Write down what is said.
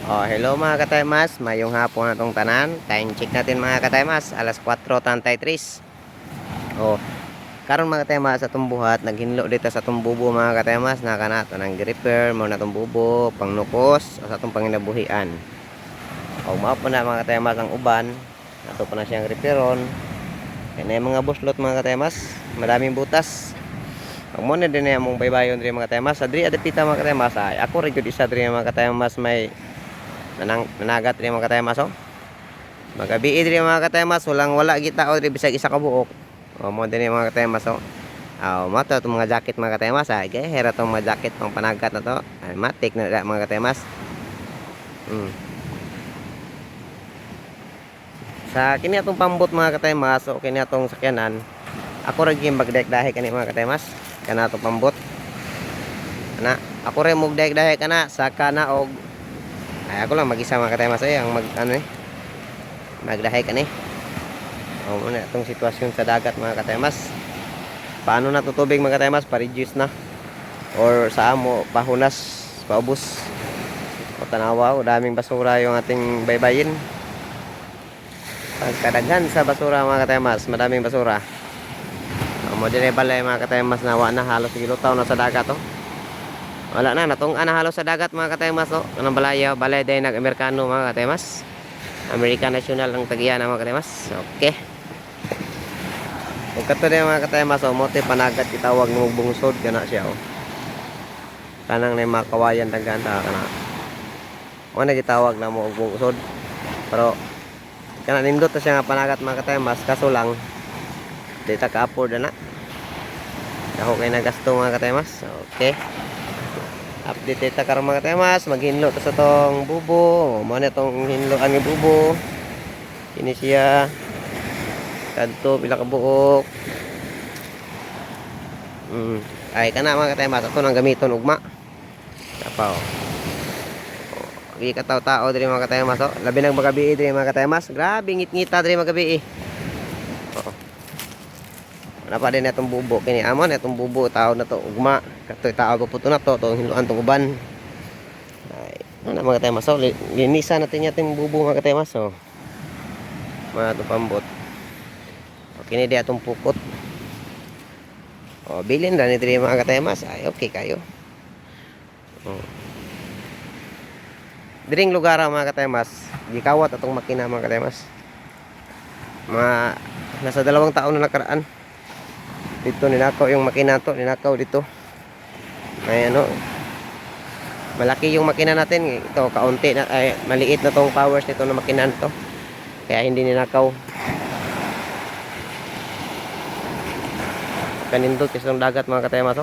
Hello mga kataymas, mayong hapon na itong tanan. Time check natin mga kataymas, alas 4:33. Karon mga kataymas sa itong buhat, naghinlo dito sa itong bubo mga kataymas, nakanato ng repair mo na itong bubo, pangnukos, o sa itong panginabuhian. Mao na mga kataymas ang uban, nato pa na siyang repairon. Kaya na yung mga buslot mga kataymas, madaming butas. Mo na din na mong baybayon rin mga kataymas. Sa diri adapita mga kataymas, ako rin yun isa rin mga kataymas may nanagat rin mga kataymas. Magabi rin mga kataymas, wala kita o rin bisag isa ka buok. Mo din mga kataymas. Mato itong mga jacket mga kataymas. Hera itong mga jacket pang panagat na to. Matik na mga kataymas. Sa kini atong pambot mga kataymas, o kini atong sakyanan, ako rin yung magdaik-dahi kani mga kataymas. Kana atong pambot. Ako rin magdaik-dahi kana sa kana og ako lang mag-isa mga kataymas ang magdahi kani. Muna itong sitwasyon sa dagat mga kataymas. Paano na tutubig mga kataymas? Pa-reduce na or sa amo pahunas, paubos o tanawa o daming basura yung ating baybayin. Pagkadaghan sa basura mga kataymas, madaming basura. Mo dire balay mga kataymas na wa na halos gilutaw na sa dagat wala na natong ana halos sa dagat mga kataymas kanang balay day nag-Amerikano mga kataymas. American National ang tagiyan mga kataymas. Okay. Ug kato din mga kataymas mote panagat itawag ng bungsod kana siya kanang na mga kawayan daghan ta kana. Mo na gitawag na mo og bungsod. Pero kana nindot ta siya nga panagat mga kataymas kaso lang di ta ka-afford na. Ako kay nagasto mga kataymas. Okay. Update ta karon mga kataymas, maghinlo ta sa tong bubo. Mo na tong hinloan nga bubo. Kini siya kadto pila ka buok. Ay kana mga kataymas ato nang gamiton ugma. Tapaw. Gi ka taw-tao diri mga kataymas labi nang magabi diri mga kataymas. Grabe ngit-ngita diri magabi. Wala pa din itong bubo kini amon itong bubo tao na to ugma katoy tao ko puto na to hinuan tong uban ay ano mga kataymas linisan natin yating bubo mga kataymas mga itong pambot kini di atong pukot bilin na ni diri mga kataymas ay okay kayo diring lugar mga kataymas gikawat atong makina mga kataymas mga nasa 2 taon na nakaraan. Dito ninakaw yung makina to, ninakaw dito. Ay malaki yung makina natin. Ito kaunti na maliit na tong powers nito na makina to. Kaya hindi ninakaw. Kanindot isang dagat mga kataymas